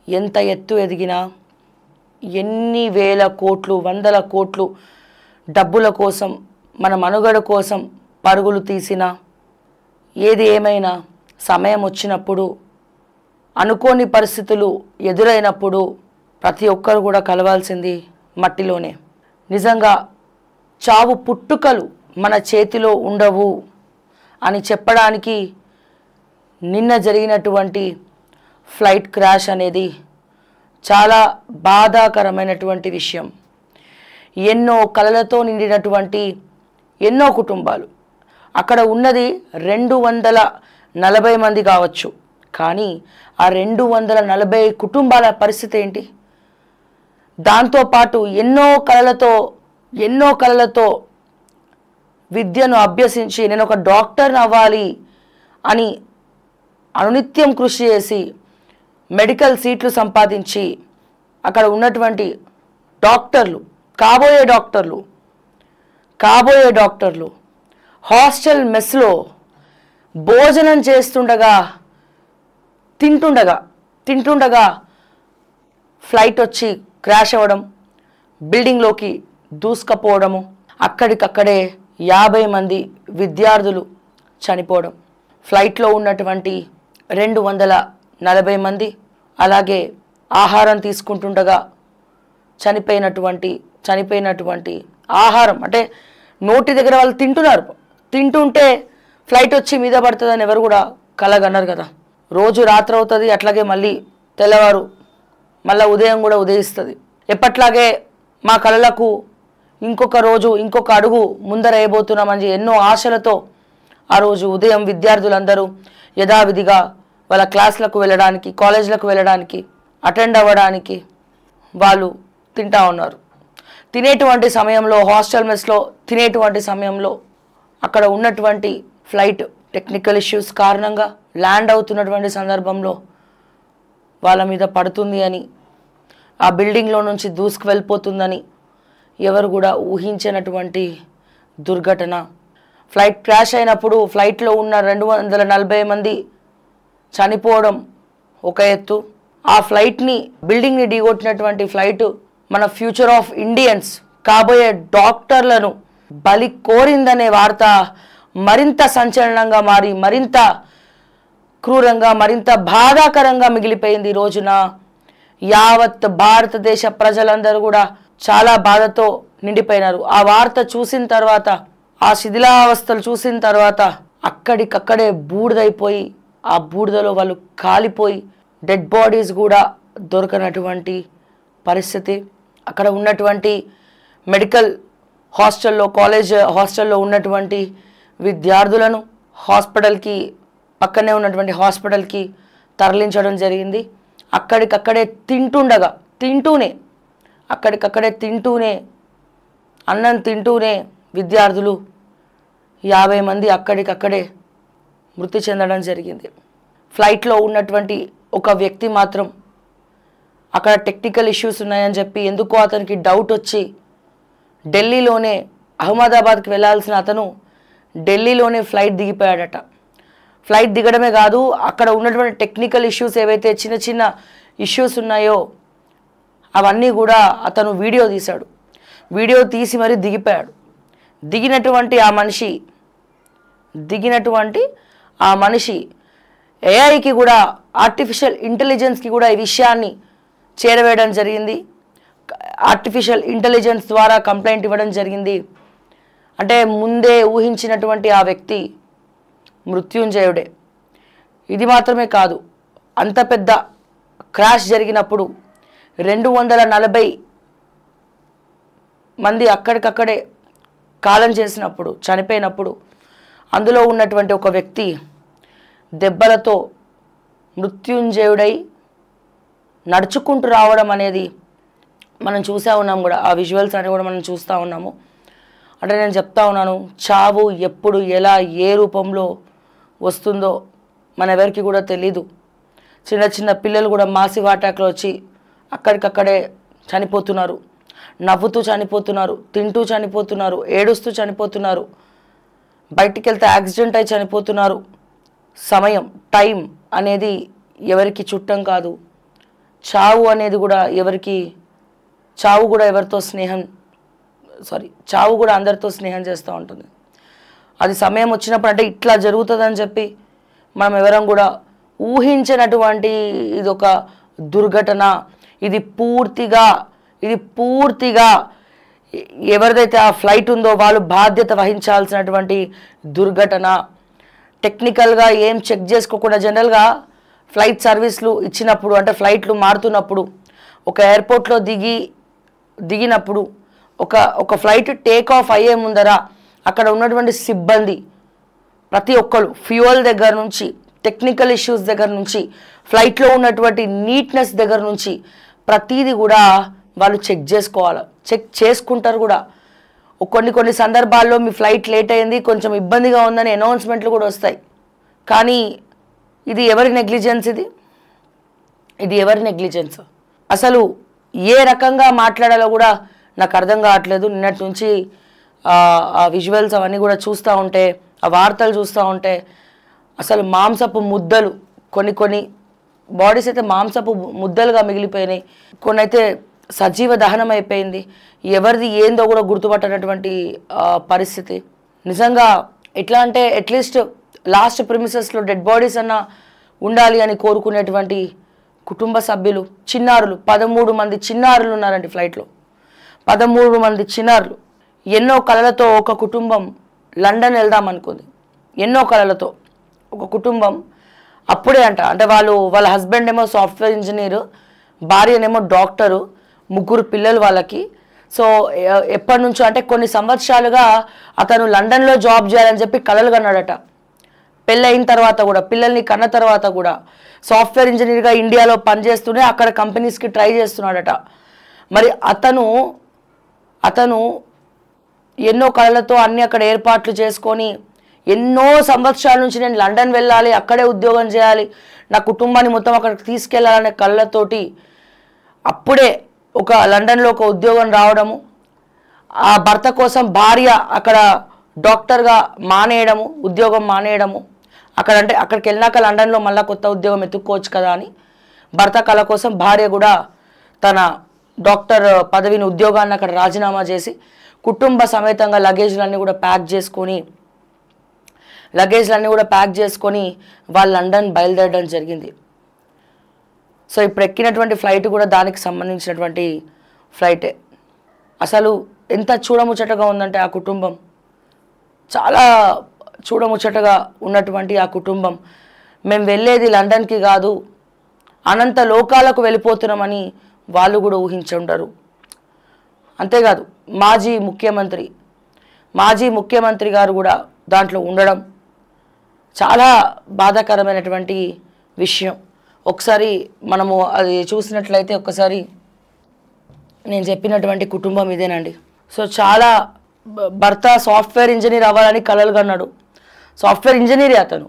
ఎంత ఎత్తు ఎదిగినా, ఎన్ని వేల కోట్లు, వందల కోట్లు డబ్బుల కోసం, మన మనుగడ కోసం పరుగులు తీసినా, ఏది ఏమైనా సమయం వచ్చినప్పుడు, అనుకోని పరిస్థితులు ఎదురైనప్పుడు ప్రతి ఒక్కరు కూడా కలవాల్సింది మట్టిలోనే. నిజంగా చావు పుట్టుకలు మన చేతిలో ఉండవు అని చెప్పడానికి నిన్న జరిగినటువంటి ఫ్లైట్ క్రాష్ అనేది చాలా బాధాకరమైనటువంటి విషయం. ఎన్నో కలలతో నిండినటువంటి ఎన్నో కుటుంబాలు, అక్కడ ఉన్నది 240 మంది కావచ్చు, కానీ ఆ 240 కుటుంబాల పరిస్థితి ఏంటి? దాంతోపాటు ఎన్నో కలలతో విద్యను అభ్యసించి నేను ఒక డాక్టర్ని అవ్వాలి అని అనునిత్యం కృషి చేసి మెడికల్ సీట్లు సంపాదించి అక్కడ ఉన్నటువంటి డాక్టర్లు, కాబోయే డాక్టర్లు హాస్టల్ మెస్లో భోజనం చేస్తుండగా తింటుండగా ఫ్లైట్ వచ్చి క్రాష్ అవ్వడం, బిల్డింగ్లోకి దూసుకుపోవడము, అక్కడికక్కడే 50 మంది విద్యార్థులు చనిపోవడం, ఫ్లైట్లో ఉన్నటువంటి 240 మంది, అలాగే ఆహారం తీసుకుంటుండగా చనిపోయినటువంటి ఆహారం అంటే నోటి దగ్గర వాళ్ళు తింటుంటే ఫ్లైట్ వచ్చి మీద పడుతుందని ఎవరు కూడా కలగన్నారు కదా. రోజు రాత్రి అవుతుంది, అట్లాగే మళ్ళీ తెల్లవారు మళ్ళీ ఉదయం కూడా ఉదయిస్తుంది. ఎప్పట్లాగే మా కళలకు ఇంకొక రోజు ఇంకొక అడుగు ముందర వేయబోతున్నామని ఎన్నో ఆశలతో ఆ రోజు ఉదయం విద్యార్థులందరూ యథావిధిగా వాళ్ళ క్లాసులకు వెళ్ళడానికి, కాలేజీలకు వెళ్ళడానికి, అటెండ్ అవ్వడానికి వాళ్ళు తింటా ఉన్నారు. తినేటువంటి సమయంలో, హాస్టల్ మెస్లో తినేటువంటి సమయంలో అక్కడ ఉన్నటువంటి ఫ్లైట్ టెక్నికల్ ఇష్యూస్ కారణంగా ల్యాండ్ అవుతున్నటువంటి సందర్భంలో వాళ్ళ మీద పడుతుంది అని, ఆ బిల్డింగ్లో నుంచి దూసుకు వెళ్ళిపోతుందని ఎవరు కూడా ఊహించినటువంటి దుర్ఘటన. ఫ్లైట్ క్రాష్ అయినప్పుడు ఫ్లైట్లో ఉన్న 240 మంది చనిపోవడం ఒక ఎత్తు, ఆ ఫ్లైట్ని బిల్డింగ్ని ఢీకొట్టినటువంటి ఫ్లైట్ మన ఫ్యూచర్ ఆఫ్ ఇండియన్స్ కాబోయే డాక్టర్లను బలి కోరిందనే వార్త మరింత సంచలనంగా మారి, మరింత క్రూరంగా, మరింత బాధాకరంగా మిగిలిపోయింది. ఈ రోజున యావత్ భారతదేశ ప్రజలందరూ కూడా చాలా బాధతో నిండిపోయినారు. ఆ వార్త చూసిన తర్వాత, ఆ శిథిలావస్థలు చూసిన తర్వాత అక్కడికక్కడే బూడిదైపోయి, ఆ బూడిదలో వాళ్ళు కాలిపోయి డెడ్ బాడీస్ కూడా దొరకనటువంటి పరిస్థితి. అక్కడ ఉన్నటువంటి మెడికల్ హాస్టల్లో, కాలేజ్ హాస్టల్లో ఉన్నటువంటి విద్యార్థులను హాస్పిటల్కి, పక్కనే ఉన్నటువంటి హాస్పిటల్కి తరలించడం జరిగింది. అక్కడికక్కడే అన్నం తింటూనే విద్యార్థులు 50 మంది అక్కడికక్కడే మృతి చెందడం జరిగింది. ఫ్లైట్లో ఉన్నటువంటి ఒక వ్యక్తి మాత్రం అక్కడ టెక్నికల్ ఇష్యూస్ ఉన్నాయని చెప్పి ఎందుకో అతనికి డౌట్ వచ్చి ఢిల్లీలోనే, అహ్మదాబాద్కి వెళ్ళాల్సిన అతను ఢిల్లీలోనే ఫ్లైట్ దిగిపోయాడట. ఫ్లైట్ దిగడమే కాదు, అక్కడ ఉన్నటువంటి టెక్నికల్ ఇష్యూస్ ఏవైతే చిన్న చిన్న ఇష్యూస్ ఉన్నాయో అవన్నీ కూడా అతను వీడియో తీశాడు. వీడియో తీసి మరీ దిగిపోయాడు. దిగినటువంటి ఆ మనిషి ఏఐకి కూడా, ఆర్టిఫిషియల్ ఇంటెలిజెన్స్కి కూడా ఈ విషయాన్ని చేరవేయడం జరిగింది. ఆర్టిఫిషియల్ ఇంటెలిజెన్స్ ద్వారా కంప్లైంట్ ఇవ్వడం జరిగింది. అంటే ముందే ఊహించినటువంటి ఆ వ్యక్తి మృత్యుంజయుడే. ఇది మాత్రమే కాదు, అంత పెద్ద క్రాష్ జరిగినప్పుడు 240 మంది అక్కడికక్కడే కాలం చేసినప్పుడు, చనిపోయినప్పుడు అందులో ఉన్నటువంటి ఒక వ్యక్తి దెబ్బలతో మృత్యుంజయుడై నడుచుకుంటూ రావడం అనేది మనం చూసా ఉన్నాం కూడా. ఆ విజువల్స్ అని కూడా మనం చూస్తూ ఉన్నాము. అంటే నేను చెప్తా ఉన్నాను, చావు ఎప్పుడు, ఎలా, ఏ రూపంలో వస్తుందో మనెవరికి కూడా తెలీదు. చిన్న చిన్న పిల్లలు కూడా మాసివ్ అటాక్లో వచ్చి అక్కడికక్కడే చనిపోతున్నారు, నవ్వుతూ చనిపోతున్నారు, తింటూ చనిపోతున్నారు, ఏడుస్తూ చనిపోతున్నారు, బయటికి వెళ్తే యాక్సిడెంట్ అయి చనిపోతున్నారు. సమయం, టైం అనేది ఎవరికి చుట్టం కాదు. చావు అనేది కూడా చావు కూడా ఎవరితో చావు కూడా అందరితో స్నేహం చేస్తూ ఉంటుంది. అది సమయం వచ్చినప్పుడు అంటే ఇట్లా జరుగుతుందని చెప్పి మనం ఎవరం కూడా ఊహించినటువంటి ఇది ఒక దుర్ఘటన. ఇది పూర్తిగా ఎవరిదైతే ఆ ఫ్లైట్ ఉందో వాళ్ళు బాధ్యత వహించాల్సినటువంటి దుర్ఘటన. టెక్నికల్గా ఏం చెక్ చేసుకోకుండా జనరల్గా ఫ్లైట్ సర్వీస్లు ఇచ్చినప్పుడు అంటే ఫ్లైట్లు మారుతున్నప్పుడు ఒక ఎయిర్పోర్ట్లో దిగినప్పుడు ఒక ఫ్లైట్ టేక్ ఆఫ్ అయ్యే ముందర అక్కడ ఉన్నటువంటి సిబ్బంది ప్రతి ఒక్కరు ఫ్యూయల్ దగ్గర నుంచి టెక్నికల్ ఇష్యూస్ దగ్గర నుంచి ఫ్లైట్లో ఉన్నటువంటి నీట్నెస్ దగ్గర నుంచి ప్రతిదీ కూడా వాళ్ళు చెక్ చేసుకుంటారు కూడా. కొన్ని సందర్భాల్లో మీ ఫ్లైట్ లేట్ అయింది, కొంచెం ఇబ్బందిగా ఉందని అనౌన్స్మెంట్లు కూడా వస్తాయి. కానీ ఇది ఎవరి నెగ్లిజెన్స్? ఇది ఎవరి నెగ్లిజెన్స్? అసలు ఏ రకంగా మాట్లాడాలో కూడా నాకు అర్థం కావట్లేదు. నిన్నటి నుంచి ఆ విజువల్స్ అవన్నీ కూడా చూస్తూ ఉంటే, ఆ వార్తలు చూస్తూ ఉంటే అసలు మాంసపు ముద్దలు, కొన్ని బాడీస్ అయితే మాంసపు ముద్దలుగా మిగిలిపోయినాయి, కొన్ని అయితే సజీవ దహనం అయిపోయింది. ఎవరిది ఏందో కూడా గుర్తుపట్టనటువంటి పరిస్థితి. నిజంగా ఎట్లా అంటే అట్లీస్ట్ లాస్ట్ ప్రిమిసెస్లో డెడ్ బాడీస్ అన్న ఉండాలి అని కోరుకునేటువంటి కుటుంబ సభ్యులు, చిన్నారులు, 13 మంది చిన్నారులు ఉన్నారండి ఫ్లైట్లో. 13 మంది చిన్నారులు. ఎన్నో కలలతో ఒక కుటుంబం లండన్ వెళ్దాం అనుకుంది. ఎన్నో కలలతో ఒక కుటుంబం అప్పుడే అంటే వాళ్ళ హస్బెండ్ ఏమో సాఫ్ట్వేర్ ఇంజనీరు, భార్యనేమో డాక్టరు, 3 పిల్లలు వాళ్ళకి. సో ఎప్పటి నుంచో అంటే కొన్ని సంవత్సరాలుగా అతను లండన్లో జాబ్ చేయాలని చెప్పి కలలు కన్నాడట. పెళ్ళయిన తర్వాత కూడా, పిల్లల్ని కన్న తర్వాత కూడా సాఫ్ట్వేర్ ఇంజనీర్గా ఇండియాలో పనిచేస్తూనే అక్కడ కంపెనీస్కి ట్రై చేస్తున్నాడట. మరి అతను ఎన్నో కళలతో అన్ని అక్కడ ఏర్పాట్లు చేసుకొని ఎన్నో సంవత్సరాల నుంచి నేను లండన్ వెళ్ళాలి, అక్కడే ఉద్యోగం చేయాలి, నా కుటుంబాన్ని మొత్తం అక్కడికి తీసుకెళ్లాలనే కళ్ళతోటి అప్పుడే లండన్లో ఒక ఉద్యోగం రావడము, ఆ భర్త కోసం భార్య అక్కడ డాక్టర్గా మానేయడము, ఉద్యోగం మానేయడము, అక్కడికి వెళ్ళినాక లండన్లో మళ్ళీ కొత్త ఉద్యోగం ఎత్తుక్కోవచ్చు కదా అని భర్త కళ కోసం భార్య కూడా తన డాక్టర్ పదవిని, ఉద్యోగాన్ని అక్కడ రాజీనామా చేసి కుటుంబ సమేతంగా లగేజ్లన్నీ కూడా ప్యాక్ చేసుకొని వాళ్ళు లండన్ బయలుదేరడం జరిగింది. సో ఇప్పుడు ఎక్కినటువంటి ఫ్లైట్ కూడా దానికి సంబంధించినటువంటి ఫ్లైటే. అసలు ఎంత చూడముచ్చటగా ఉందంటే ఆ కుటుంబం, చాలా చూడముచ్చటగా ఉన్నటువంటి ఆ కుటుంబం, మేము వెళ్ళేది లండన్కి కాదు, అనంత లోకాలకు వెళ్ళిపోతున్నామని వాళ్ళు కూడా ఊహించుంటారు. అంతేకాదు మాజీ ముఖ్యమంత్రి గారు కూడా దాంట్లో ఉండడం చాలా బాధాకరమైనటువంటి విషయం. ఒకసారి మనము అది చూసినట్లయితే ఒక్కసారి నేను చెప్పినటువంటి కుటుంబం ఇదేనండి. సో చాలా భర్త సాఫ్ట్వేర్ ఇంజనీర్ అవ్వాలని కలలు కన్నాడు, సాఫ్ట్వేర్ ఇంజనీరే అతను.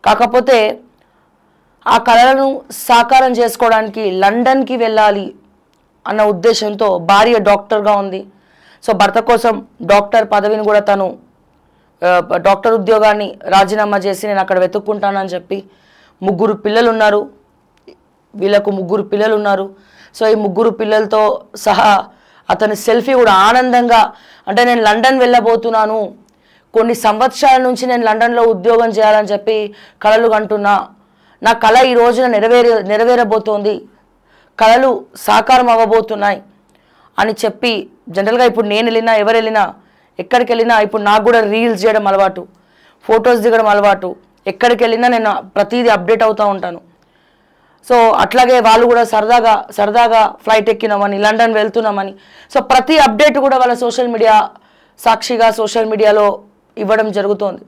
కాకపోతే ఆ కలలను సాకారం చేసుకోవడానికి లండన్కి వెళ్ళాలి అన్న ఉద్దేశంతో భార్య డాక్టర్గా ఉంది. సో భర్త కోసం డాక్టర్ పదవిని కూడా తను డాక్టర్ ఉద్యోగాన్ని రాజీనామా చేసి నేను అక్కడ వెతుక్కుంటానని చెప్పి 3 పిల్లలు ఉన్నారు, వీళ్ళకు 3 పిల్లలు ఉన్నారు. సో ఈ 3 పిల్లలతో సహా అతని సెల్ఫీ కూడా ఆనందంగా, అంటే నేను లండన్ వెళ్ళబోతున్నాను, కొన్ని సంవత్సరాల నుంచి నేను లండన్లో ఉద్యోగం చేయాలని చెప్పి కలలు కంటున్నా, నా కళ ఈ రోజున నెరవేరబోతోంది, కళలు సాకారం అవ్వబోతున్నాయి అని చెప్పి, జనరల్గా ఇప్పుడు నేను వెళ్ళినా ఎవరు వెళ్ళినా ఎక్కడికి వెళ్ళినా ఇప్పుడు నాకు కూడా రీల్స్ చేయడం అలవాటు, ఫొటోస్ దిగడం అలవాటు, ఎక్కడికి వెళ్ళినా నేను ప్రతిదీ అప్డేట్ అవుతూ ఉంటాను. సో అట్లాగే వాళ్ళు కూడా సరదాగా ఫ్లైట్ ఎక్కినామని, లండన్ వెళ్తున్నామని, సో ప్రతి అప్డేట్ కూడా వాళ్ళ సోషల్ మీడియా సాక్షిగా సోషల్ మీడియాలో ఇవ్వడం జరుగుతోంది.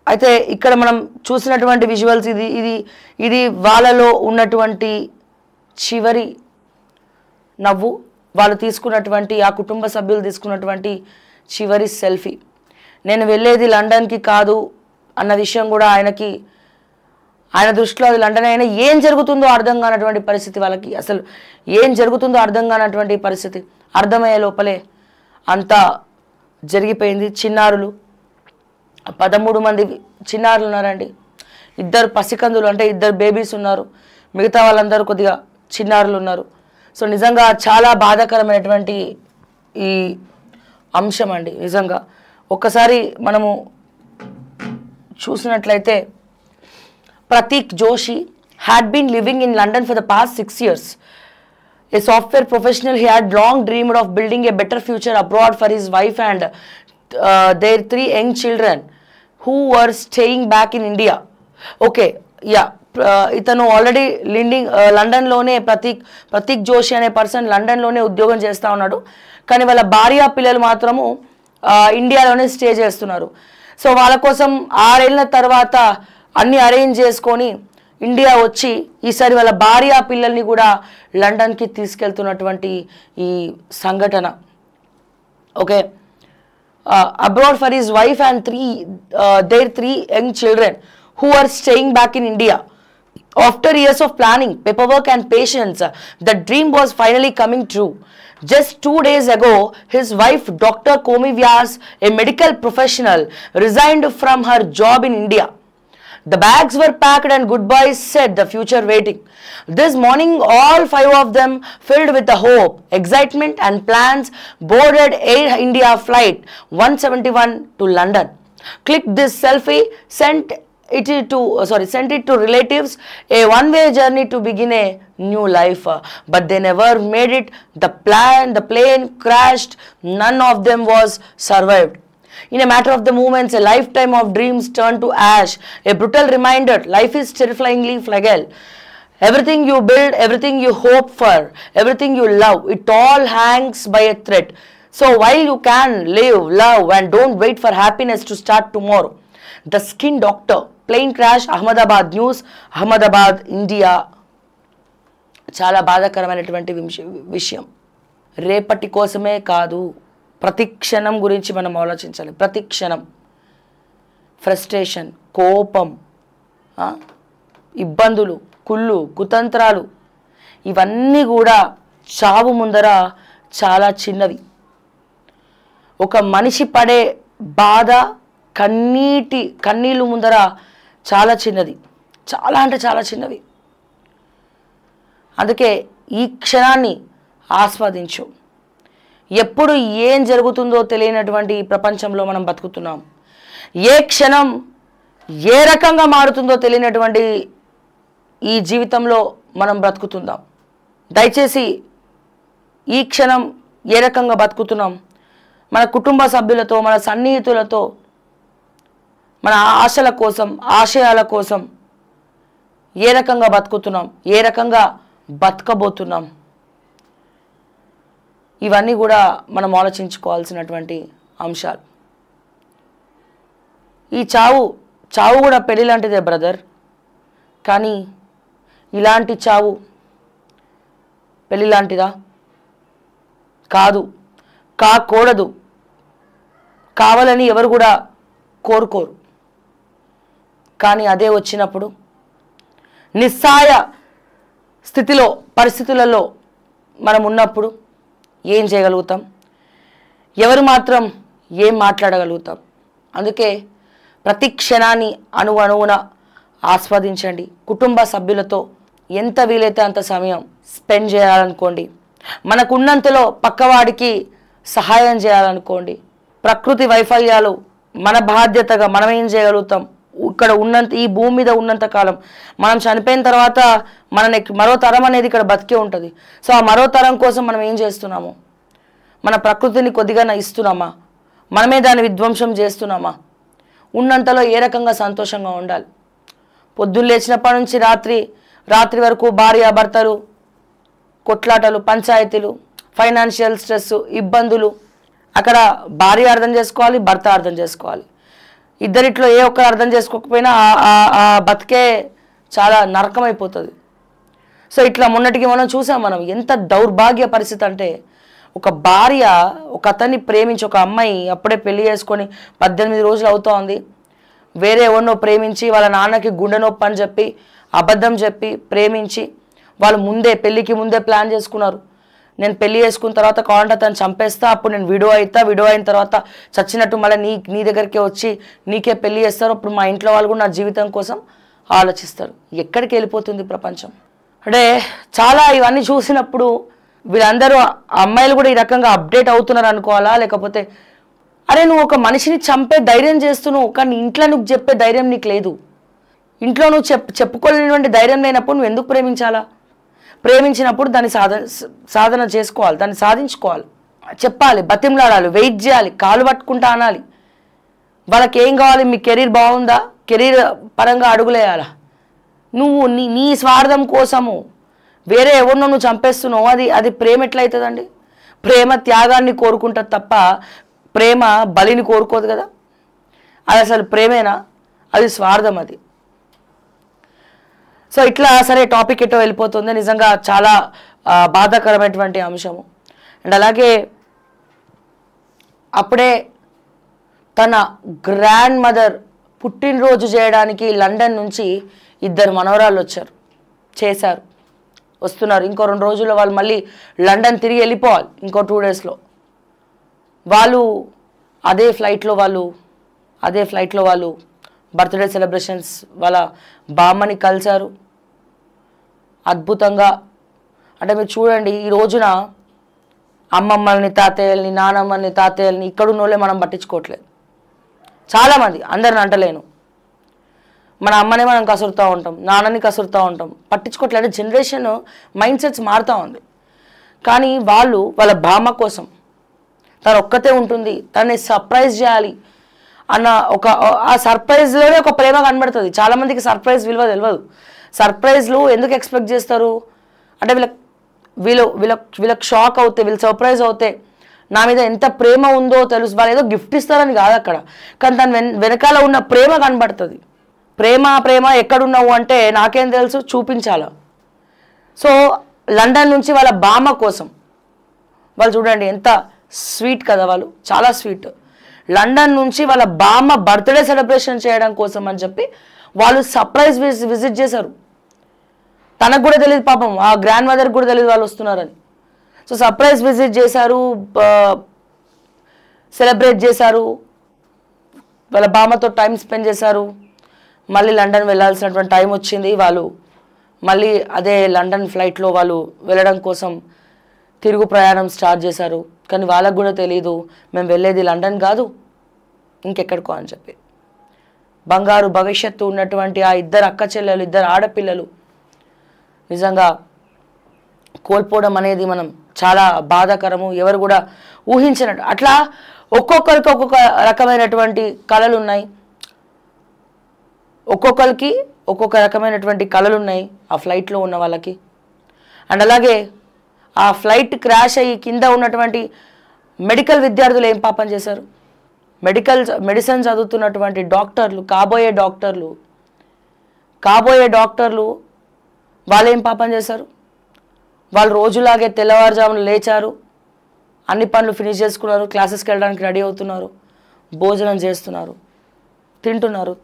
అయితే ఇక్కడ మనం చూసినటువంటి విజువల్స్ ఇది వాళ్ళలో ఉన్నటువంటి చివరి నవ్వు, వాళ్ళు తీసుకున్నటువంటి, ఆ కుటుంబ సభ్యులు తీసుకున్నటువంటి చివరి సెల్ఫీ. నేను వెళ్ళేది లండన్కి కాదు అన్న విషయం కూడా ఆయన దృష్టిలో అది లండన్ అయినా ఏం జరుగుతుందో అర్థం కానటువంటి పరిస్థితి, వాళ్ళకి అసలు ఏం జరుగుతుందో అర్థం కానటువంటి పరిస్థితి. అర్థమయ్యే లోపలే అంతా జరిగిపోయింది. చిన్నారులు 13 మంది చిన్నారులు ఉన్నారండి, 2 పసికందులు అంటే 2 బేబీస్ ఉన్నారు, మిగతా వాళ్ళందరూ కొద్దిగా చిన్నారులు ఉన్నారు. సో నిజంగా చాలా బాధాకరమైనటువంటి ఈ అంశం అండి. నిజంగా ఒక్కసారి మనము చూసినట్లయితే Prateek Joshi had been living in London for the past 6 years. A software professional, he had long dreamed of building a better future abroad for his wife and their 3 young children who were staying back in India. Okay, yeah. ఇతను already లండన్లోనే Prateek Joshi అనే person లండన్లోనే ఉద్యోగం చేస్తూ ఉన్నాడు. కానీ వాళ్ళ భార్య పిల్లలు మాత్రము ఇండియాలోనే స్టే చేస్తున్నారు. సో వాళ్ళ కోసం 6 ఏళ్ళ తర్వాత అన్నీ అరేంజ్ చేసుకొని ఇండియా వచ్చి ఈసారి వాళ్ళ భార్య పిల్లల్ని కూడా లండన్కి తీసుకెళ్తున్నటువంటి ఈ సంఘటన. Okay, abroad for his wife and their 3 young children who are staying back in India. After years of planning, paperwork and patience, the dream was finally coming true. Just 2 days ago, his wife, Dr. Komi Vyas, a medical professional, resigned from her job in India. The bags were packed and goodbyes said, the future waiting. This morning, all 5 of them, filled with the hope, excitement and plans, boarded Air India flight 171 to London. Clicked this selfie, sent it to relatives, a one-way journey to begin a new life. But they never made it. The plane crashed. None of them was survived. In a matter of the moments, a lifetime of dreams turned to ash. A brutal reminder, life is terrifyingly fragile. Everything you build, everything you hope for, everything you love, it all hangs by a thread. So while you can live, love and don't wait for happiness to start tomorrow. The Skin Doctor, plane crash, Ahmedabad news, Ahmedabad, India. చాలా బాధాకరమైనటువంటి విషయం. రేపటి కోసమే కాదు, ప్రతి క్షణం గురించి మనం ఆలోచించాలి. ప్రతి క్షణం ఫ్రస్ట్రేషన్, కోపం, ఇబ్బందులు, కుళ్ళు, కుతంత్రాలు ఇవన్నీ కూడా చావు ముందర చాలా చిన్నవి. ఒక మనిషి పడే బాధ, కన్నీళ్ళు ముందర చాలా చిన్నది, చాలా అంటే చాలా చిన్నవి. అందుకే ఈ క్షణాన్ని ఆస్వాదించు. ఎప్పుడు ఏం జరుగుతుందో తెలియనటువంటి ఈ ప్రపంచంలో మనం బతుకుతున్నాం. ఏ క్షణం ఏ రకంగా మారుతుందో తెలియనటువంటి ఈ జీవితంలో మనం బ్రతుకుతున్నాం. దయచేసి ఈ క్షణం ఏ రకంగా బతుకుతున్నాం, మన కుటుంబ సభ్యులతో, మన సన్నిహితులతో, మన ఆశల కోసం, ఆశయాల కోసం ఏ రకంగా బతుకుతున్నాం, ఏ రకంగా బతకబోతున్నాం, ఇవన్నీ కూడా మనం ఆలోచించుకోవాల్సినటువంటి అంశాలు. ఈ చావు కూడా పెళ్లి లాంటిదే బ్రదర్. కానీ ఇలాంటి చావు పెళ్లి లాంటిదా? కాదు, కాకూడదు. కావాలని ఎవరు కూడా కోరుకోరు. కానీ అదే వచ్చినప్పుడు నిస్సాయ స్థితిలో, పరిస్థితులలో మనం ఉన్నప్పుడు ఏం చేయగలుగుతాం? ఎవరు మాత్రం ఏం మాట్లాడగలుగుతాం? అందుకే ప్రతి క్షణాన్ని అణువున ఆస్వాదించండి. కుటుంబ సభ్యులతో ఎంత వీలైతే అంత సమయం స్పెండ్ చేయాలనుకోండి. మనకున్నంతలో పక్కవాడికి సహాయం చేయాలనుకోండి. ప్రకృతి వైఫల్యాలు మన బాధ్యతగా మనం ఏం చేయగలుగుతాం? ఇక్కడ ఉన్నంత, ఈ భూమి మీద ఉన్నంత కాలం, మనం చనిపోయిన తర్వాత మరో తరం అనేది ఇక్కడ బతికే ఉంటుంది. సో ఆ మరో తరం కోసం మనం ఏం చేస్తున్నాము? మన ప్రకృతిని కొద్దిగా ఇస్తున్నామా? మనమే దాన్ని విధ్వంసం చేస్తున్నామా? ఉన్నంతలో ఏ రకంగా సంతోషంగా ఉండాలి? పొద్దున్న లేచినప్పటి నుంచి రాత్రి వరకు భార్యాభర్తలు కొట్లాటలు, పంచాయతీలు, ఫైనాన్షియల్ స్ట్రెస్, ఇబ్బందులు. అక్కడ భార్య అర్థం చేసుకోవాలి, భర్త అర్థం చేసుకోవాలి. ఇద్దరిట్లో ఏ ఒక్కరు అర్థం చేసుకోకపోయినా ఆ బతికే చాలా నరకమైపోతుంది. సో ఇట్లా మొన్నటికి మనం చూసాం. మనం ఎంత దౌర్భాగ్య పరిస్థితి అంటే, ఒక భార్య ఒక అతన్ని ప్రేమించి, ఒక అమ్మాయి అప్పుడే పెళ్లి చేసుకొని 18 రోజులు అవుతూ ఉంది, వేరే ఎవరినో ప్రేమించి వాళ్ళ నాన్నకి గుండె నొప్పి అని చెప్పి అబద్ధం చెప్పి ప్రేమించి వాళ్ళు పెళ్ళికి ముందే ప్లాన్ చేసుకున్నారు. నేను పెళ్లి చేసుకున్న తర్వాత కావాలంటే తను చంపేస్తా, అప్పుడు నేను విడో అయిన తర్వాత చచ్చినట్టు మళ్ళీ నీ దగ్గరికి వచ్చి నీకే పెళ్లి చేస్తారు. అప్పుడు మా ఇంట్లో వాళ్ళు కూడా నా జీవితం కోసం ఆలోచిస్తారు. ఎక్కడికి వెళ్ళిపోతుంది ప్రపంచం? అంటే చాలా ఇవన్నీ చూసినప్పుడు వీళ్ళందరూ అమ్మాయిలు కూడా ఈ రకంగా అప్డేట్ అవుతున్నారు అనుకోవాలా, లేకపోతే అరే నువ్వు ఒక మనిషిని చంపే ధైర్యం చేస్తున్నావు కానీ ఇంట్లో నువ్వు చెప్పే ధైర్యం నీకు లేదు. ఇంట్లో నువ్వు చెప్పుకోలేనటువంటి ధైర్యం లేనప్పుడు నువ్వు ఎందుకు ప్రేమించాలా? ప్రేమించినప్పుడు దాన్ని సాధన చేసుకోవాలి, దాన్ని సాధించుకోవాలి, చెప్పాలి, బతిమలాడాలి, వెయిట్ చేయాలి, కాలు పట్టుకుంటా అనాలి. వాళ్ళకి ఏం కావాలి? మీ కెరీర్ బాగుందా, కెరీర్ పరంగా అడుగులేయాలా? నువ్వు నీ స్వార్థం కోసము వేరే ఎవరినో నువ్వు చంపేస్తున్నావు, అది ప్రేమ ఎట్లయితుందండి? ప్రేమ త్యాగాన్ని కోరుకుంటుంది తప్ప ప్రేమ బలిని కోరుకోదు కదా. అది అసలు ప్రేమేనా? అది స్వార్థం అది. సో ఇట్లా సరే టాపిక్ ఎటో వెళ్ళిపోతుంది, నిజంగా చాలా బాధాకరమైనటువంటి అంశము. అండ్ అలాగే అప్పుడే తన గ్రాండ్ మదర్ పుట్టినరోజు చేయడానికి లండన్ నుంచి 2 మనవరాళ్ళు చేశారు, వస్తున్నారు. ఇంకో 2 రోజుల్లో వాళ్ళు మళ్ళీ లండన్ తిరిగి వెళ్ళిపోవాలి, ఇంకో 2 డేస్లో. వాళ్ళు అదే ఫ్లైట్లో వాళ్ళు బర్త్డే సెలబ్రేషన్స్ వాళ్ళ బామ్మని కలిశారు. అద్భుతంగా అంటే మీరు చూడండి, ఈ రోజున అమ్మమ్మల్ని, తాతయ్యల్ని, నానమ్మల్ని, తాతయ్యల్ని ఇక్కడున్న వాళ్ళే మనం పట్టించుకోవట్లేదు చాలామంది. అందరిని అంటలేను, మన అమ్మనే మనం కసురుతూ ఉంటాం, నాన్నని కసురుతూ ఉంటాం, పట్టించుకోవట్లేదు. జనరేషన్ మైండ్ సెట్స్ మారుతూ ఉంది. కానీ వాళ్ళ బామ్మ కోసం తను ఒక్కతే ఉంటుంది, తనని సర్ప్రైజ్ చేయాలి అన్న ఆ సర్ప్రైజ్లోనే ఒక ప్రేమ కనబడుతుంది. చాలామందికి సర్ప్రైజ్ విలువ తెలియదు. సర్ప్రైజ్లు ఎందుకు ఎక్స్పెక్ట్ చేస్తారు అంటే వీళ్ళకి షాక్ అవుతే, వీళ్ళు సర్ప్రైజ్ అవుతే నా మీద ఎంత ప్రేమ ఉందో తెలుసు. వాళ్ళు ఏదో గిఫ్ట్ ఇస్తారని కాదు అక్కడ, కానీ దాని వెనకాల ఉన్న ప్రేమ కనబడుతుంది. ప్రేమ ఎక్కడున్నావు అంటే నాకేం తెలుసు, చూపించాలా. సో లండన్ నుంచి వాళ్ళ బామ్మ కోసం వాళ్ళు చూడండి ఎంత స్వీట్ కదా, వాళ్ళు చాలా స్వీట్. లండన్ నుంచి వాళ్ళ బామ్మ బర్త్డే సెలబ్రేషన్ చేయడం కోసం అని చెప్పి వాళ్ళు సర్ప్రైజ్ విజిట్ చేశారు. తనకు కూడా తెలియదు పాపం, ఆ గ్రాండ్ మదర్కి కూడా తెలియదు వాళ్ళు వస్తున్నారని. సో సర్ప్రైజ్ విజిట్ చేశారు, సెలబ్రేట్ చేశారు, వాళ్ళ బామ్మతో టైం స్పెండ్ చేశారు. మళ్ళీ లండన్ వెళ్ళాల్సినటువంటి టైం వచ్చింది. వాళ్ళు మళ్ళీ అదే లండన్ ఫ్లైట్లో వాళ్ళు వెళ్ళడం కోసం తిరుగు ప్రయాణం స్టార్ట్ చేశారు. కానీ వాళ్ళకు కూడా తెలియదు మేము వెళ్ళేది లండన్ కాదు, ఇంకెక్కడికో అని చెప్పి. బంగారు భవిష్యత్తు ఉన్నటువంటి ఆ 2 అక్క చెల్లెలు, 2 ఆడపిల్లలు నిజంగా కోల్పోవడం అనేది మనం చాలా బాధాకరము. ఎవరు కూడా ఊహించినట్టు అట్లా ఒక్కొక్కరికి ఒక్కొక్క రకమైనటువంటి కళలు ఉన్నాయి, ఒక్కొక్కరికి ఒక్కొక్క రకమైనటువంటి కళలు ఉన్నాయి ఆ ఫ్లైట్లో ఉన్న వాళ్ళకి. అండ్ అలాగే ఆ ఫ్లైట్ క్రాష్ అయ్యి కింద ఉన్నటువంటి మెడికల్ విద్యార్థులు ఏం పాపం చేశారు? మెడిసిన్ చదువుతున్నటువంటి డాక్టర్లు, కాబోయే డాక్టర్లు వాళ్ళు ఏం పాపం చేశారు? వాళ్ళు రోజులాగే తెల్లవారుజామున లేచారు, అన్ని పనులు ఫినిష్ చేసుకున్నారు, క్లాసెస్కి వెళ్ళడానికి రెడీ అవుతున్నారు, భోజనం చేస్తున్నారు,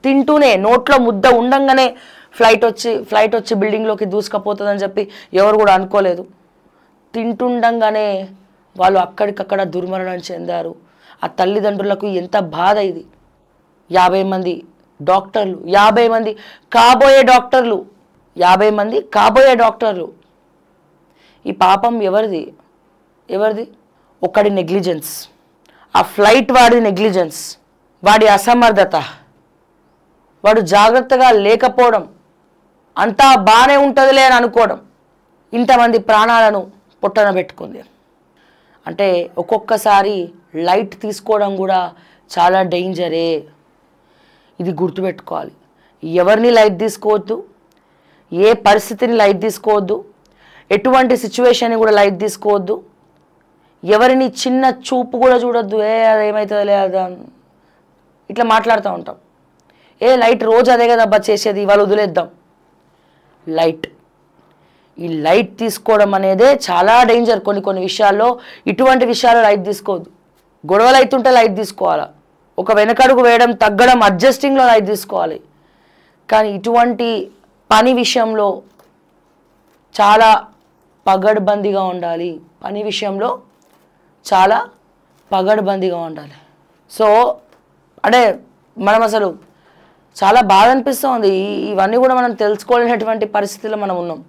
తింటూనే నోట్లో ముద్ద ఉండంగానే ఫ్లైట్ వచ్చి బిల్డింగ్లోకి దూసుకుపోతుందని చెప్పి ఎవరు కూడా అనుకోలేదు. తింటుండగానే వాళ్ళు అక్కడికక్కడ దుర్మరణం చెందారు. ఆ తల్లిదండ్రులకు ఎంత బాధ ఇది. 50 మంది డాక్టర్లు, 50 మంది కాబోయే డాక్టర్లు. ఈ పాపం ఎవరిది? ఒకడి నెగ్లిజెన్స్, ఆ ఫ్లైట్ వాడి నెగ్లిజెన్స్, వాడి అసమర్థత, వాడు జాగ్రత్తగా లేకపోవడం, అంతా బాగానే ఉంటుందిలే అని అనుకోవడం, ఇంతమంది ప్రాణాలను పొట్టన పెట్టుకుంది. అంటే ఒక్కొక్కసారి లైట్ తీసుకోవడం కూడా చాలా డేంజరే. ఇది గుర్తుపెట్టుకోవాలి. ఎవరిని లైట్ తీసుకోవద్దు, ఏ పరిస్థితిని లైట్ తీసుకోవద్దు, ఎటువంటి సిచ్యువేషన్ని కూడా లైట్ తీసుకోవద్దు, ఎవరిని చిన్న చూపు కూడా చూడొద్దు. అదేమవుతుందో లేదా ఇట్లా మాట్లాడుతూ ఉంటాం. లైట్ రోజు అదే కదా అబ్బా చేసేది, వాళ్ళు వదిలేద్దాం. ఈ లైట్ తీసుకోవడం అనేదే చాలా డేంజర్. కొన్ని విషయాల్లో, ఇటువంటి విషయాల్లో లైట్ తీసుకోవద్దు. గొడవలు అవుతుంటే లైట్ తీసుకోవాలా, ఒక వెనకడుగు వేయడం, తగ్గడం, అడ్జస్టింగ్లో లైట్ తీసుకోవాలి. కానీ ఇటువంటి పని విషయంలో చాలా పగడ్బందీగా ఉండాలి. సో అంటే మనం అసలు చాలా బాధ అనిపిస్తుంది. ఇవన్నీ కూడా మనం తెలుసుకోలేనటువంటి పరిస్థితిలో మనం ఉన్నాం.